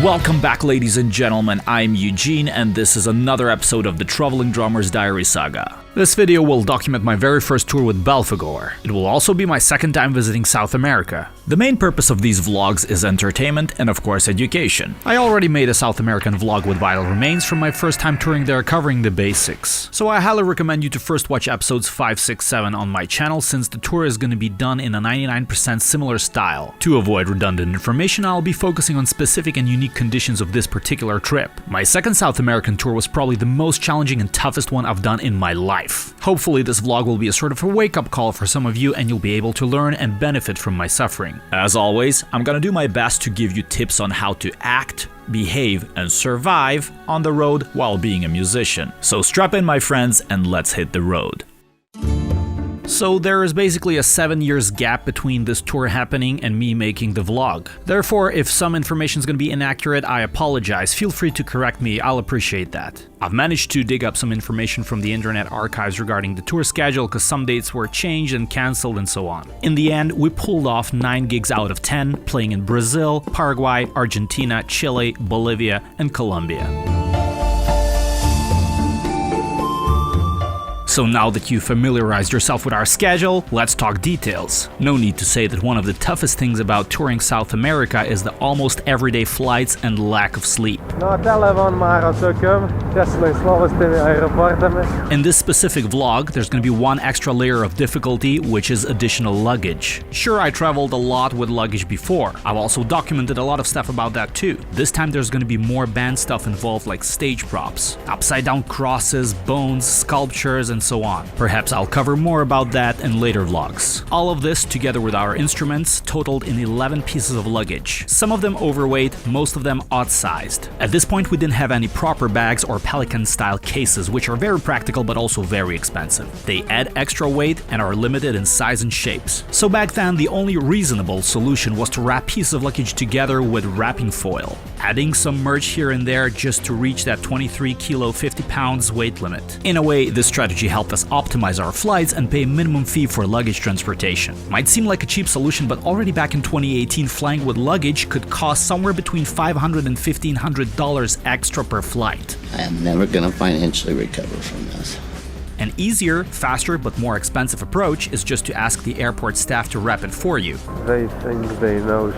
Welcome back, ladies and gentlemen, I'm Eugene, and this is another episode of the Traveling Drummer's Diary Saga. This video will document my very first tour with Belphegor. It will also be my second time visiting South America. The main purpose of these vlogs is entertainment and of course education. I already made a South American vlog with vital remains from my first time touring there, covering the basics. So I highly recommend you to first watch episodes 5, 6, 7 on my channel, since the tour is going to be done in a 99% similar style. To avoid redundant information, I'll be focusing on specific and unique conditions of this particular trip. My second South American tour was probably the most challenging and toughest one I've done in my life. Hopefully this vlog will be a sort of a wake-up call for some of you, and you'll be able to learn and benefit from my suffering. As always, I'm gonna do my best to give you tips on how to act, behave, and survive on the road while being a musician. So strap in, my friends, and let's hit the road. So there is basically a 7 years gap between this tour happening and me making the vlog. Therefore, if some information is going to be inaccurate, I apologize. Feel free to correct me, I'll appreciate that. I've managed to dig up some information from the internet archives regarding the tour schedule, because some dates were changed and cancelled and so on. In the end, we pulled off 9 gigs out of 10, playing in Brazil, Paraguay, Argentina, Chile, Bolivia, and Colombia. So now that you've familiarized yourself with our schedule, let's talk details. No need to say that one of the toughest things about touring South America is the almost everyday flights and lack of sleep. In this specific vlog, there's going to be one extra layer of difficulty, which is additional luggage. Sure, I traveled a lot with luggage before. I've also documented a lot of stuff about that too. This time there's going to be more band stuff involved, like stage props, upside down crosses, bones, sculptures, and so on. Perhaps I'll cover more about that in later vlogs. All of this, together with our instruments, totaled in 11 pieces of luggage. Some of them overweight, most of them odd-sized. At this point, we didn't have any proper bags or Pelican-style cases, which are very practical but also very expensive. They add extra weight and are limited in size and shapes. So back then, the only reasonable solution was to wrap pieces of luggage together with wrapping foil, adding some merch here and there just to reach that 23 kilo 50 pounds weight limit. In a way, this strategy helped us optimize our flights and pay a minimum fee for luggage transportation. Might seem like a cheap solution, but already back in 2018, flying with luggage could cost somewhere between $500 and $1,500 extra per flight. I am never going to financially recover from this. An easier, faster, but more expensive approach is just to ask the airport staff to wrap it for you. They think they know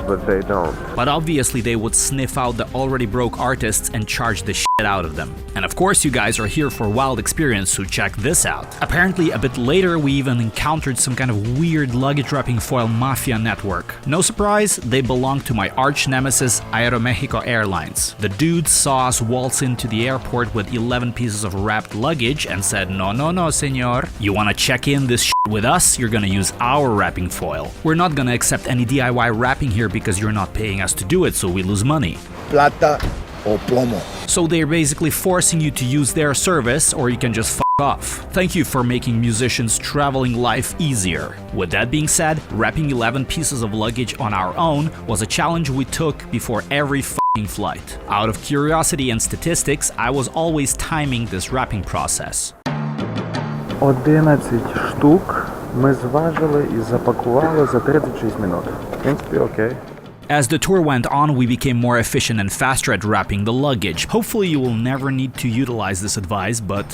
but they don't. But obviously they would sniff out the already broke artists and charge the shit out of them. And of course you guys are here for wild experience, so check this out. Apparently a bit later we even encountered some kind of weird luggage wrapping foil mafia network. No surprise, they belong to my arch nemesis Aeromexico Airlines. The dudes saw us waltz into the airport with 11 pieces of wrapped luggage and said, no, señor. You wanna check in this shit with us? You're gonna use our wrapping foil. We're not gonna accept any DIY wrapping here because you're not paying us to do it, so we lose money. Plata o plomo. So they're basically forcing you to use their service, or you can just f off. Thank you for making musicians' traveling life easier. With that being said, wrapping 11 pieces of luggage on our own was a challenge we took before every f***ing flight. Out of curiosity and statistics, I was always timing this wrapping process. 11 штук ми зважили і запакували за 36 минут. В принципі, окей. As the tour went on, we became more efficient and faster at wrapping the luggage. Hopefully you will never need to utilize this advice, but...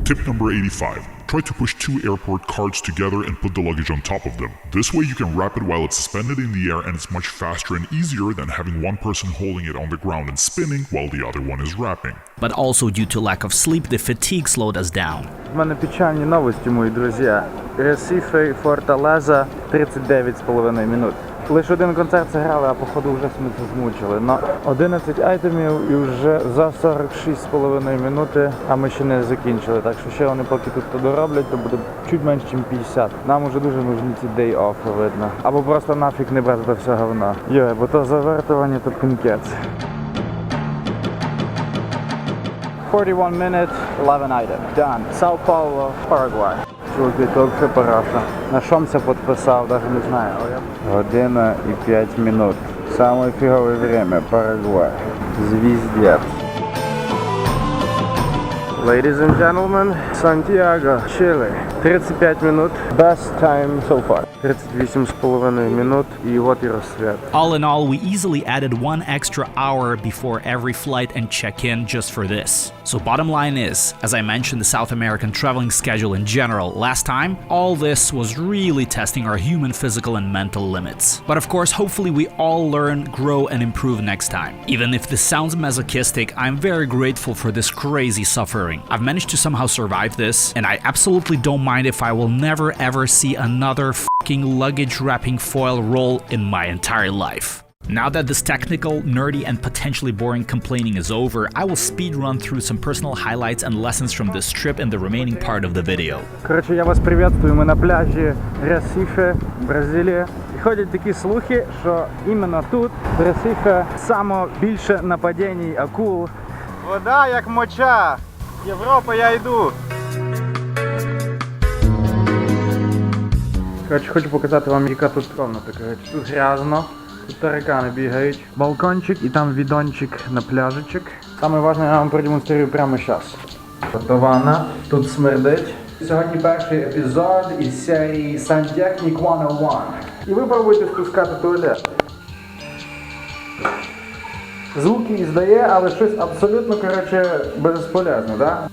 Tip number 85. Try to push 2 airport carts together and put the luggage on top of them. This way you can wrap it while it's suspended in the air, and it's much faster and easier than having one person holding it on the ground and spinning while the other one is wrapping. But also due to lack of sleep, the fatigue slowed us down. У мене печальні новості, мої друзі. Ресифи Форталеза 39,5 минут. Лише один концерт зіграли, а походу вже ми це змучили. На 11 айтемів і вже за 46,5 минути, а ми ще не закінчили. Так що ще вони поки тут дороблять, то буде чуть менше, ніж 50. Нам уже дуже нужні ці day-off, видно. Або просто нафіг не брати це все говно. Йой, бо то завертування, то пінкець. 41 minutes, 11 items. Done. Sao Paulo, Paraguay. Чуваки, то все параша. На шомся підписав, навіть не знаю. 1 і 5 минут. Самое фиговое время, Парагвай. Звездец. Ladies and gentlemen, Santiago, Chile. 35 минут. Best time so far. 38,5 минут. І от і розсвіт. All in all, we easily added 1 extra hour before every flight and check-in just for this. So bottom line is, as I mentioned the South American traveling schedule in general last time, all this was really testing our human physical and mental limits. But of course, hopefully we all learn, grow and improve next time. Even if this sounds masochistic, I'm very grateful for this crazy suffering. I've managed to somehow survive this, and I absolutely don't mind if I will never ever see another fucking luggage wrapping foil roll in my entire life. Now that this technical, nerdy and potentially boring complaining is over, I will speed run through some personal highlights and lessons from this trip in the remaining part of the video. Коротше, я вас приветствую, ми на пляжі Ресіфе, Бразилія. І ходять такі слухи, що іменно тут, в Ресіфе, саме більше нападінь акул. Вода як моча. Європа, я йду. Коротше, хочу показати вам, яка тут комната. Тут грязно. Тут таракани бігають. Балкончик і там відончик на пляжичок. Саме важливе я вам продемонструю прямо зараз. Тобто ванна, тут смердить. Сьогодні перший епізод із серії Сантехнік 101. І ви пробуйте спускати туалет. Звуки іздає, але щось абсолютно, коротше, безполезне, так?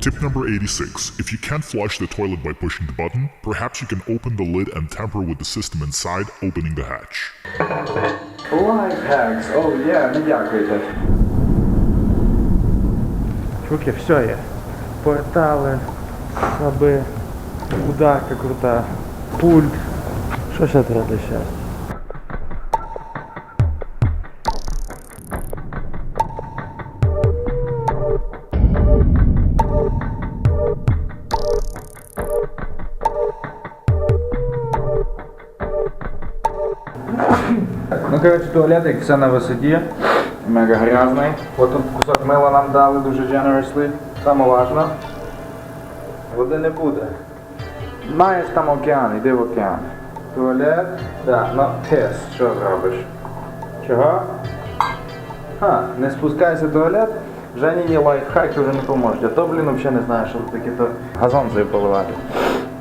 Tip number 86. If you can't flush the toilet by pushing the button, perhaps you can open the lid and tamper with the system inside, opening the hatch. Life hacks. Oh yeah, не дякуйте. Чуваки, все є. Портали, хаби, ударка крута, пульт. Що ще треба для щастя? Ну, коротше, туалетик, все на висоті, мега грязний. От тут кусок мила нам дали дуже generously. Саме важно, води не буде. Маєш там океан, йди в океан. Туалет, да, ну, пес, що зробиш? Чого? Не спускайся в туалет, Жені лайфхаки вже не поможуть. А то, блін, взагалі не знаю, що таке то газон поливати.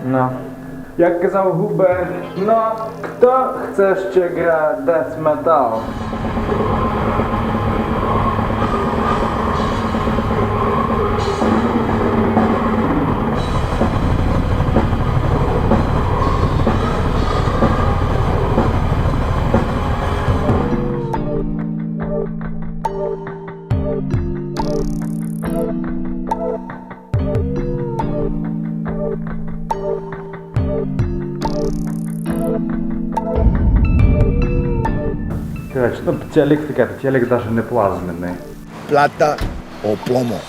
Ну. Як казав Губер, ну, хто chce ще гра death metal? Коротше, ну, телек таке, телек навіть не плазменний. Plata o plomo.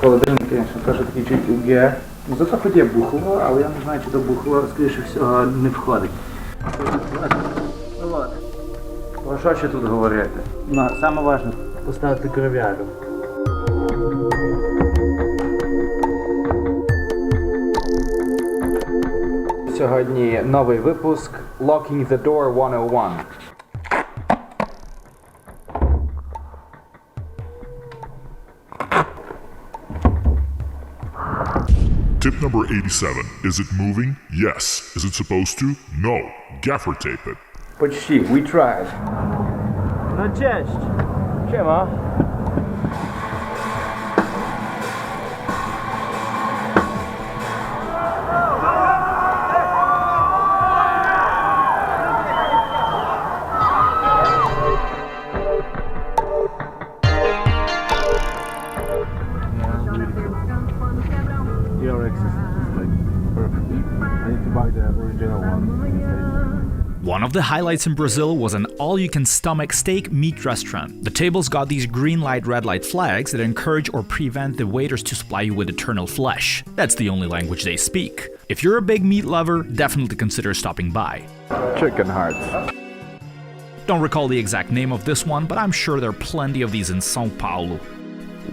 Холодильник, звісно, теж такий чуть УГ. Ну, зато хоч є бухло, але я не знаю, чи до бухло, скоріше всього, не входить. Ну от. Про що ще тут говорити? Ну, саме важливе поставити кров'яру. Сьогодні новий випуск Locking the Door 101. Tip number 87. Is it moving? Yes. Is it supposed to? No. Gaffer tape it. Почти. We tried. No cześć. Siema. One of the highlights in Brazil was an all-you-can-stomach steak meat restaurant. The tables got these green light, red light flags that encourage or prevent the waiters to supply you with eternal flesh. That's the only language they speak. If you're a big meat lover, definitely consider stopping by. Chicken hearts. Don't recall the exact name of this one, but I'm sure there are plenty of these in São Paulo.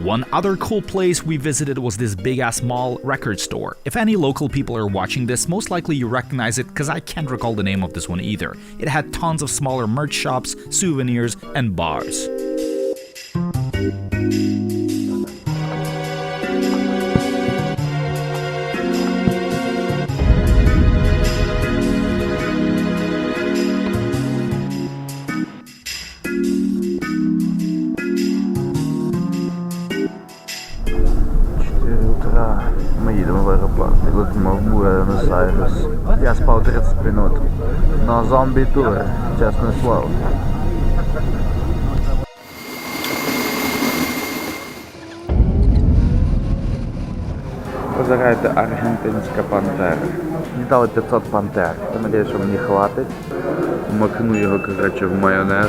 One other cool place we visited was this big-ass mall record store. If any local people are watching this, most likely you recognize it because I can't recall the name of this one either. It had tons of smaller merch shops, souvenirs, and bars. їдемо в аеропорт і летимо в Буенос-Айрес. Я спав 30 минут. Но зомбі-тур, чесне слово. Позирайте, аргентинська пантера. Мені дали 500 пантер. Я сподіваюся, що мені хватить. Макну його, коротше, в майонез.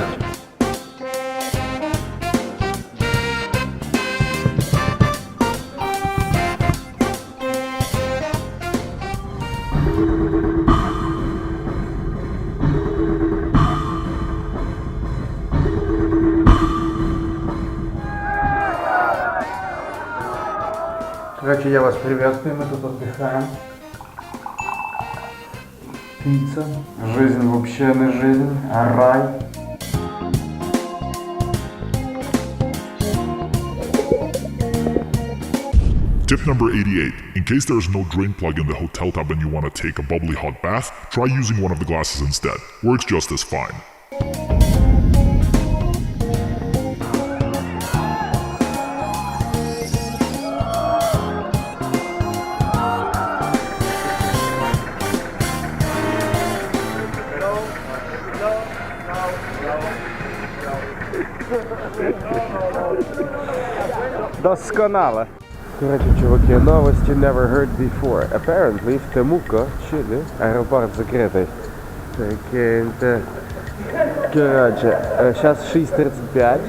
Короче, я вас приветствую, мы тут отдыхаем. Пицца. Жизнь вообще не жизнь, а рай. Tip number 88. In case there is no drain plug in the hotel tub and you want to take a bubbly hot bath, try using one of the glasses instead. Works just as fine. Досконало. Короче, чуваки, новости never heard before. Apparently, в Темуко, Чили, аэропорт закрытый. Прикиньте. Короче, сейчас 6:35.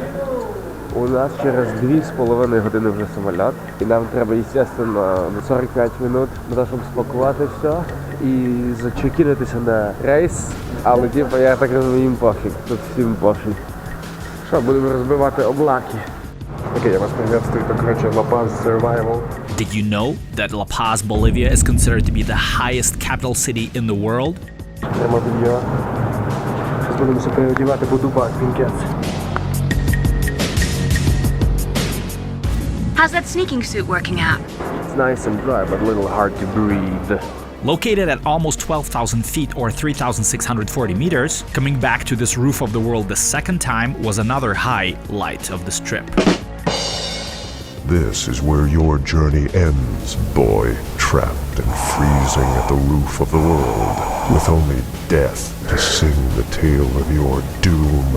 У нас через 2,5 години вже самоліт. І нам треба, естественно, 45 минут на те, щоб спакувати все. І зачекінитися на рейс. Але, типу, я так розумію, їм пофіг. Тут всім пофіг. Що, будемо розбивати облаки. Okay, я вас приветствую, это, короче, La Paz Survival. Did you know that La Paz, Bolivia is considered to be the highest capital city in the world? Прямо белье. Зараз будемо себе переодівати, бо дуба пінкець. How's that sneaking suit working out? It's nice and dry, but a little hard to breathe. Located at almost 12,000 feet or 3,640 meters, coming back to this roof of the world the second time was another highlight of this trip. This is where your journey ends, boy, trapped and freezing at the roof of the world, with only death to sing the tale of your doom.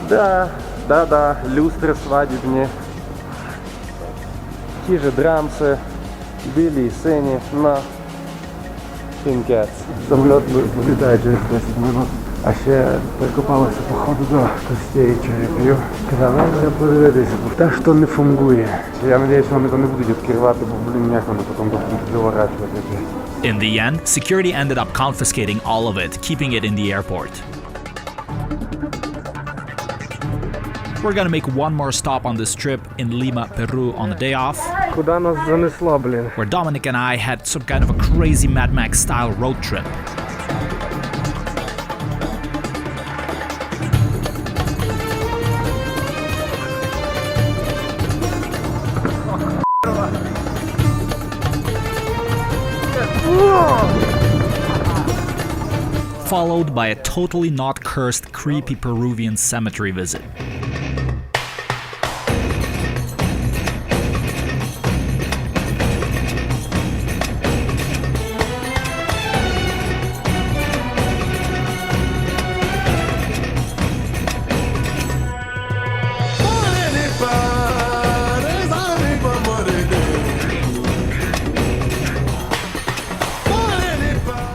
Да, люстри свадібні. Ті же драмси, білі і сині, на пінкець. Самоліт вилітає через 10 минут. А ще прикопалися походу до костей черепів. Казали, треба подивитися, бо те, що не фунгує. Я сподіваюся, вони то не будуть відкривати, бо, як вони потім будуть виворачувати. In the end, security ended up confiscating all of it, keeping it in the airport. We're gonna make one more stop on this trip in Lima, Peru on the day off, Куди нас занесло, блін? where Dominic and I had some kind of a crazy Mad Max style road trip. Followed by a totally not cursed, creepy Peruvian cemetery visit.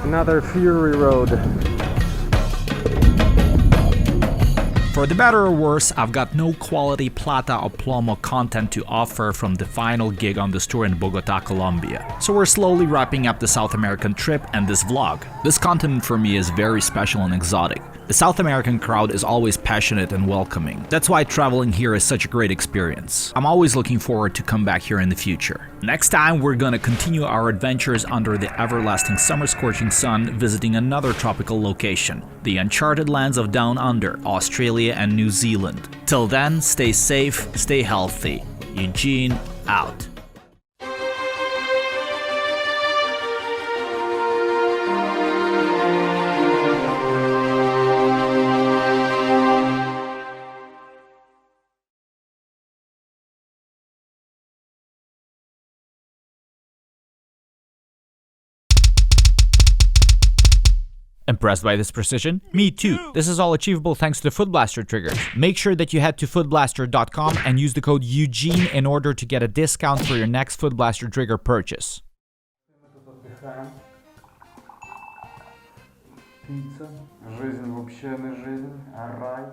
Another Fury Road. For the better or worse, I've got no quality plata or plomo content to offer from the final gig on this tour in Bogota, Colombia. So we're slowly wrapping up the South American trip and this vlog. This continent for me is very special and exotic. The South American crowd is always passionate and welcoming. That's why traveling here is such a great experience. I'm always looking forward to come back here in the future. Next time, we're gonna continue our adventures under the everlasting summer scorching sun, visiting another tropical location, the uncharted lands of Down Under, Australia and New Zealand. Till then, stay safe, stay healthy. Eugene, out. Impressed by this precision? Me too! This is all achievable thanks to the Foot Blaster triggers. Make sure that you head to footblaster.com and use the code Eugene in order to get a discount for your next Foot Blaster trigger purchase. Пицца. Жизнь вообще не жизнь, а рай.